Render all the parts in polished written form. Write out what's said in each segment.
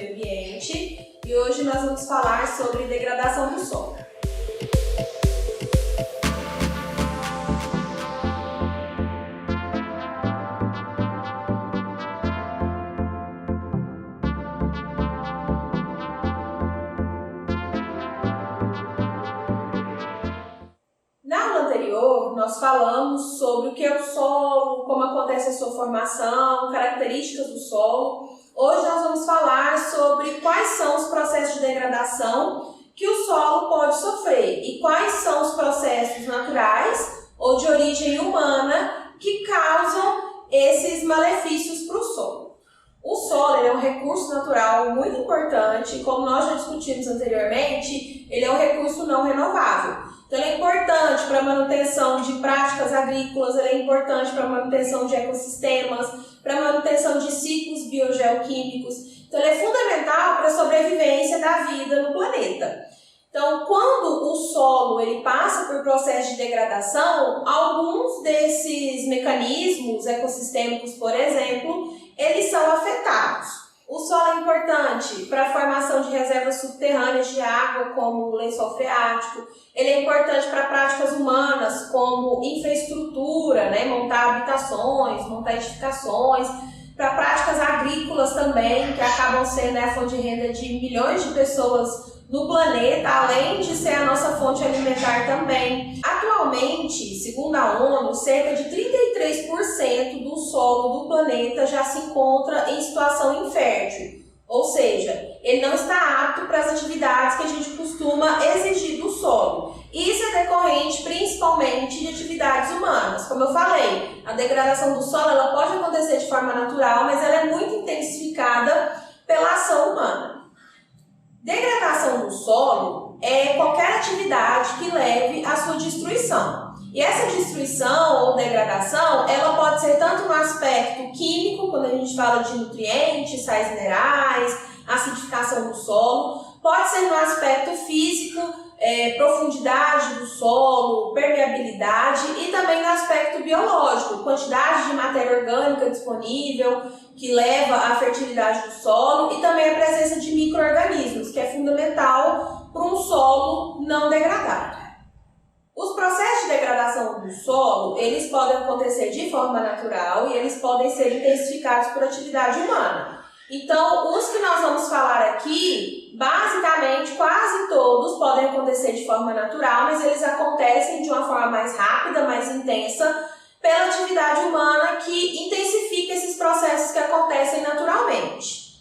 Meio Ambiente e hoje nós vamos falar sobre degradação do solo. Na aula anterior, nós falamos sobre o que é o solo, como acontece a sua formação, características do solo. Hoje nós vamos falar sobre quais são os processos de degradação que o solo pode sofrer e quais são os processos naturais ou de origem humana que causam esses malefícios para o solo. O solo é um recurso natural muito importante, como nós já discutimos anteriormente, ele é um recurso não renovável. Então, ele é importante para a manutenção de práticas agrícolas, ele é importante para a manutenção de ecossistemas, para a manutenção de ciclos biogeoquímicos. Então, ele é fundamental para a sobrevivência da vida no planeta. Então, quando o solo ele passa por processo de degradação, alguns desses mecanismos ecossistêmicos, por exemplo, eles são afetados. O solo é importante para a formação de reservas subterrâneas de água, como o lençol freático. Ele é importante para práticas humanas, como infraestrutura, montar habitações, montar edificações. Para práticas agrícolas também, que acabam sendo a fonte de renda de milhões de pessoas no planeta, além de ser a nossa fonte alimentar também. Atualmente, segundo a ONU, cerca de 33% do solo do planeta já se encontra em situação infértil, ou seja, ele não está apto para as atividades que a gente costuma exigir do solo. Isso é decorrente principalmente de atividades humanas. Como eu falei, a degradação do solo ela pode acontecer de forma natural, mas ela é muito intensificada pela ação humana. Degradação do solo é qualquer atividade que leve à sua destruição. E essa destruição ou degradação, ela pode ser tanto no aspecto químico, quando a gente fala de nutrientes, sais minerais, acidificação do solo, pode ser no aspecto físico, profundidade do solo, permeabilidade e também no aspecto biológico, quantidade de matéria orgânica disponível que leva à fertilidade do solo e também a presença de micro-organismos, que é fundamental para um solo não degradado. Os processos de degradação do solo, eles podem acontecer de forma natural e eles podem ser intensificados por atividade humana. Então, os que nós vamos falar aqui, basicamente, quase todos podem acontecer de forma natural, mas eles acontecem de uma forma mais rápida, mais intensa, pela atividade humana que intensifica esses processos que acontecem naturalmente.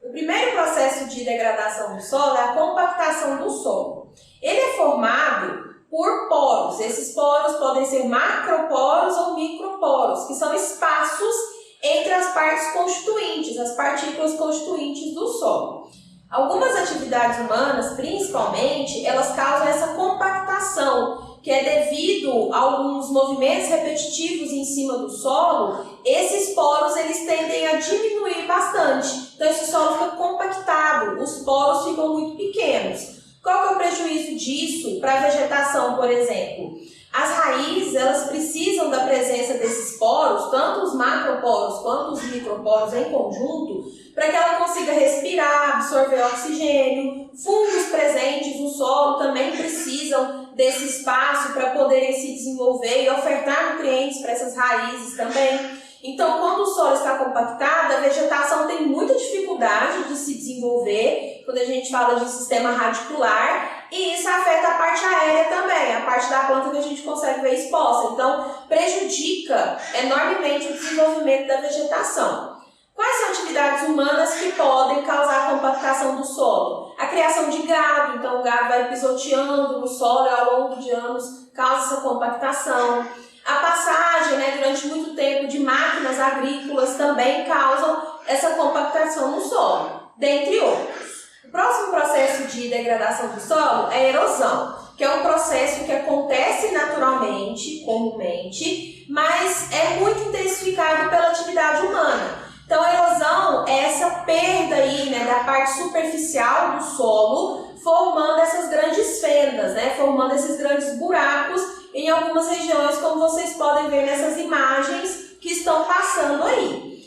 O primeiro processo de degradação do solo é a compactação do solo. Ele é formado por poros. Esses poros podem ser macroporos ou microporos, que são espaços entre as partes constituintes, as partículas constituintes do solo. Algumas atividades humanas, principalmente, elas causam essa compactação, que é devido a alguns movimentos repetitivos em cima do solo, esses poros eles tendem a diminuir bastante. Então esse solo fica compactado, os poros ficam muito pequenos. Qual que é o prejuízo disso para a vegetação, por exemplo? As raízes, elas precisam da presença desses poros, tanto os macroporos quanto os microporos em conjunto, para que ela consiga respirar, absorver oxigênio. Fungos presentes no solo também precisam desse espaço para poderem se desenvolver e ofertar nutrientes para essas raízes também. Então, quando o solo está compactado, a vegetação tem muita dificuldade de se desenvolver, quando a gente fala de sistema radicular, e isso afeta a parte aérea também, a parte da planta que a gente consegue ver exposta. Então, prejudica enormemente o desenvolvimento da vegetação. Quais são atividades humanas que podem causar a compactação do solo? A criação de gado, então o gado vai pisoteando no solo e ao longo de anos causa essa compactação. A passagem, durante muito tempo de máquinas agrícolas também causam essa compactação no solo, dentre outros. O próximo processo de degradação do solo é a erosão, que é um processo que acontece naturalmente, comumente, mas é muito intensificado pela atividade humana. Então, a erosão é essa perda aí, da parte superficial do solo, formando essas grandes fendas, formando esses grandes buracos em algumas regiões, como vocês podem ver nessas imagens que estão passando aí.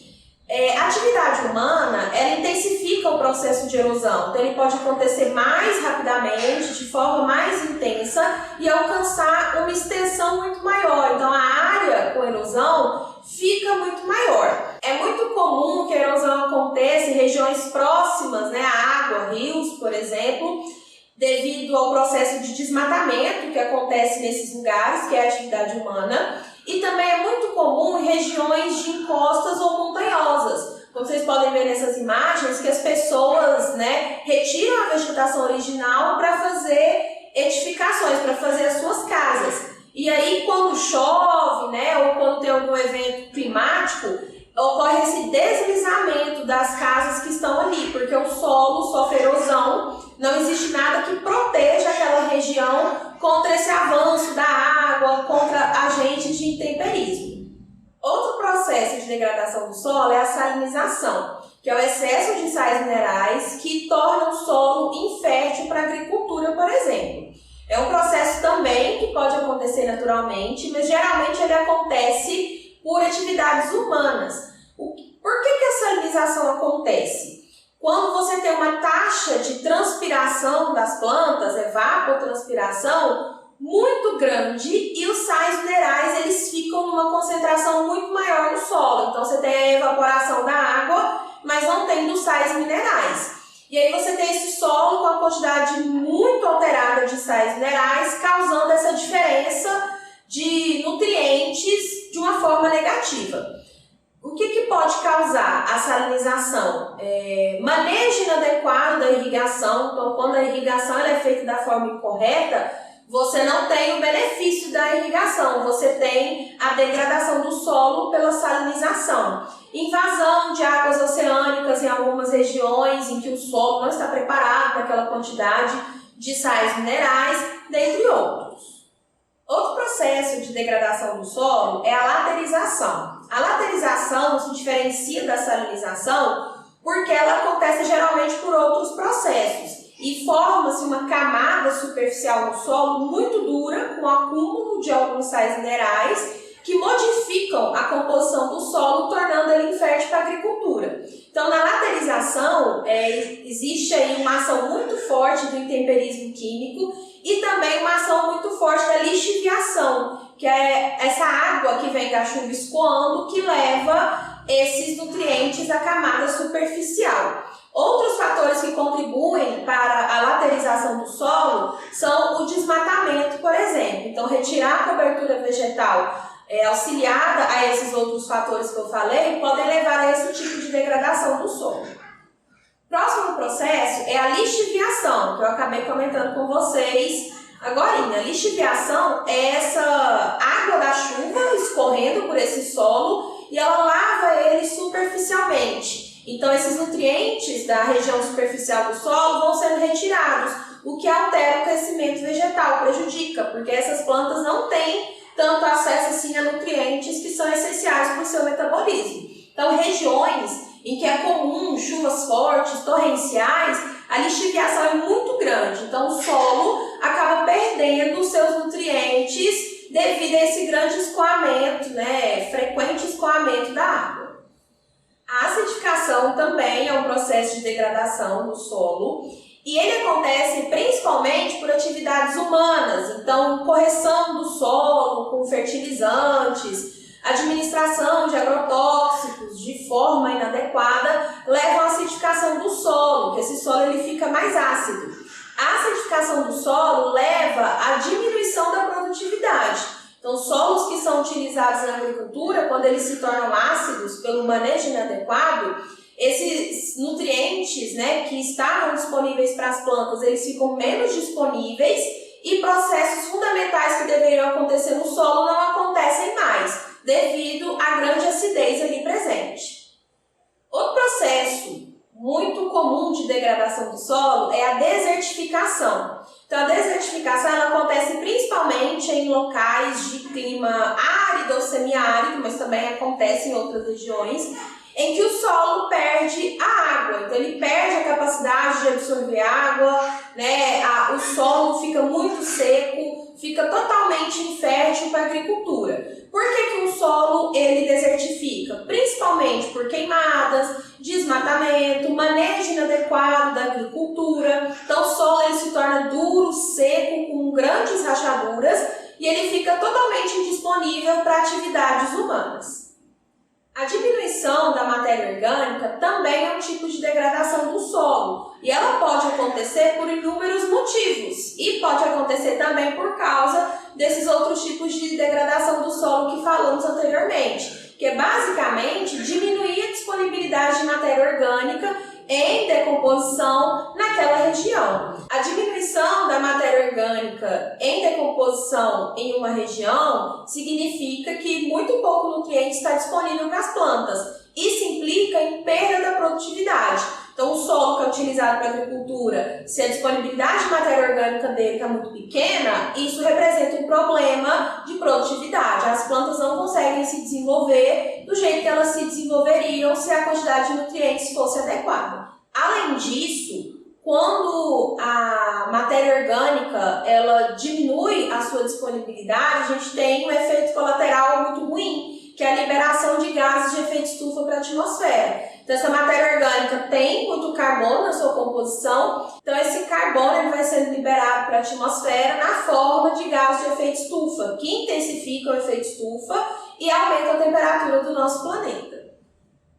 A atividade humana, ela intensifica o processo de erosão, então ele pode acontecer mais rapidamente, de forma mais intensa e alcançar uma extensão muito maior. Então a área com erosão fica muito maior. É muito comum que a erosão aconteça em regiões próximas, à água, rios, por exemplo, devido ao processo de desmatamento que acontece nesses lugares, que é a atividade humana. E também é muito comum em regiões de encostas ou montanhosas. Como vocês podem ver nessas imagens, que as pessoas retiram a vegetação original para fazer edificações, para fazer as suas casas. E aí, quando chove, ou quando tem algum evento climático, ocorre esse deslizamento das casas que estão ali, porque o solo sofre erosão, não existe nada que proteja aquela região contra esse avanço da água, contra agentes de intemperismo. Outro processo de degradação do solo é a salinização, que é o excesso de sais minerais que torna o solo infértil para a agricultura, por exemplo. É um processo também que pode acontecer naturalmente, mas geralmente ele acontece por atividades humanas. Por que a salinização acontece? Quando você tem uma taxa de transpiração das plantas, evapotranspiração, muito grande e os sais minerais eles ficam numa concentração muito maior no solo. Então você tem a evaporação da água, mas não tem dos sais minerais. E aí você tem esse solo com a quantidade muito alterada de sais minerais, causando essa diferença de nutrientes de uma forma negativa. O que pode causar a salinização? Manejo inadequado da irrigação. Então, quando a irrigação ela é feita da forma incorreta, você não tem o benefício da irrigação, você tem a degradação do solo pela salinização. Invasão de águas oceânicas em algumas regiões em que o solo não está preparado para aquela quantidade de sais minerais, dentre outros. Outro processo de degradação do solo é a laterização. A laterização se diferencia da salinização porque ela acontece geralmente por outros processos e forma-se uma camada superficial no solo muito dura com acúmulo de alguns sais minerais que modificam a composição do solo, tornando ele infértil para a agricultura. Então, na laterização, existe aí uma ação muito forte do intemperismo químico e também uma ação muito forte da lixiviação, que é essa água que vem da chuva escoando que leva esses nutrientes à camada superficial. Outros fatores que contribuem para a laterização do solo são o desmatamento, por exemplo. Então, retirar a cobertura vegetal auxiliada a esses outros fatores que eu falei, podem levar a esse tipo de degradação do solo. Próximo processo é a lixiviação, que eu acabei comentando com vocês agora. A lixiviação é essa água da chuva escorrendo por esse solo e ela lava ele superficialmente. Então, esses nutrientes da região superficial do solo vão sendo retirados, o que altera o crescimento vegetal, prejudica, porque essas plantas não têm tanto acesso assim a nutrientes que são essenciais para o seu metabolismo. Então, regiões em que é comum chuvas fortes, torrenciais, a lixiviação é muito grande. Então, o solo acaba perdendo os seus nutrientes devido a esse grande escoamento, frequente escoamento da água. A acidificação também é um processo de degradação do solo e ele acontece principalmente por atividades humanas, então correção do solo com fertilizantes, administração de agrotóxicos de forma inadequada levam à acidificação do solo, que esse solo ele fica mais ácido. A acidificação do solo leva à diminuição da produtividade. Então, solos que são utilizados na agricultura, quando eles se tornam ácidos pelo manejo inadequado, esses nutrientes que estavam disponíveis para as plantas, eles ficam menos disponíveis e processos fundamentais que deveriam acontecer no solo não acontecem mais, devido à grande acidez ali presente. Outro processo muito comum de degradação do solo é a desertificação. Então, a desertificação ela acontece principalmente em locais de clima árido ou semiárido, mas também acontece em outras regiões, em que o solo perde a água. Então, ele perde a capacidade de absorver água, o solo fica muito seco, fica totalmente infértil para a agricultura. Por que um solo ele desertifica? Principalmente por queimadas, desmatamento, manejo inadequado da agricultura. Então o solo ele se torna duro, seco, com grandes rachaduras e ele fica totalmente indisponível para atividades humanas. A diminuição da matéria orgânica também é um tipo de degradação do solo e ela pode acontecer por inúmeros motivos e pode acontecer também por causa desses outros tipos de degradação do solo que falamos anteriormente, que é basicamente diminuir a disponibilidade de matéria orgânica em decomposição naquela região. A diminuição da matéria orgânica em decomposição em uma região significa que muito pouco nutriente está disponível para as plantas. Isso implica em perda da produtividade. Então, o solo que é utilizado para a agricultura, se a disponibilidade de matéria orgânica dele está muito pequena, isso representa um problema de produtividade. As plantas não conseguem se desenvolver do jeito que elas se desenvolveriam se a quantidade de nutrientes fosse adequada. Além disso, quando a matéria orgânica ela diminui a sua disponibilidade, a gente tem um efeito colateral muito ruim, que é a liberação de gases de efeito estufa para a atmosfera. Então, essa matéria orgânica tem muito carbono na sua composição, então esse carbono ele vai sendo liberado para a atmosfera na forma de gases de efeito estufa, que intensificam o efeito estufa e aumentam a temperatura do nosso planeta.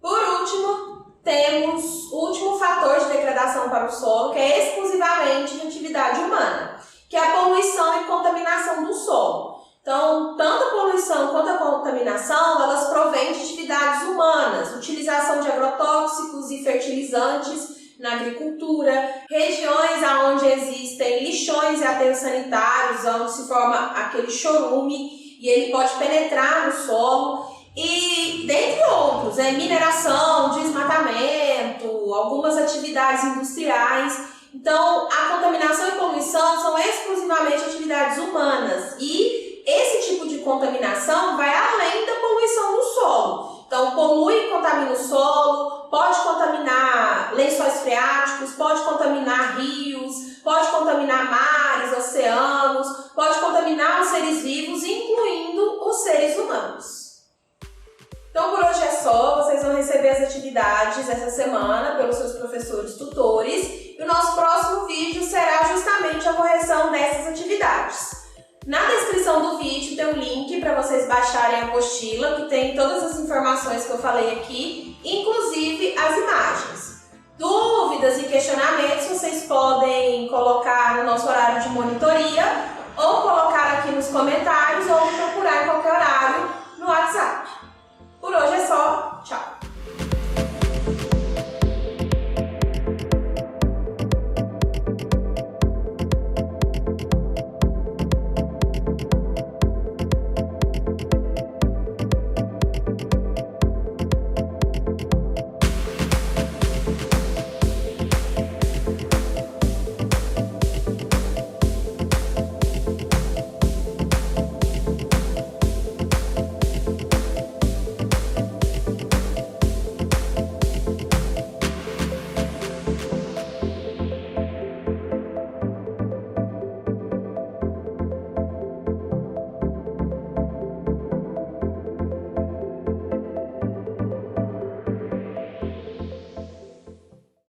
Por último, temos o último fator de degradação para o solo, que é exclusivamente de atividade humana, que é a poluição e contaminação do solo. Então, tanto a poluição quanto a contaminação, elas provêm de atividades humanas, utilização de agrotóxicos e fertilizantes na agricultura, regiões onde existem lixões e aterros sanitários, onde se forma aquele chorume e ele pode penetrar no solo, e dentre outros, mineração, desmatamento, algumas atividades industriais. Então, a contaminação e poluição são exclusivamente atividades humanas e esse tipo de contaminação vai além da poluição do solo. Então, polui e contamina o solo, pode contaminar lençóis freáticos, pode contaminar rios, pode contaminar mares, oceanos, pode contaminar os seres vivos, incluindo os seres humanos. Então, por hoje é só. Vocês vão receber as atividades essa semana pelos seus professores tutores e o nosso próximo vídeo será justamente a correção dessas atividades. Na descrição do vídeo tem um link para vocês baixarem a apostila, que tem todas as informações que eu falei aqui, inclusive as imagens. Dúvidas e questionamentos vocês podem colocar no nosso horário de monitoria ou colocar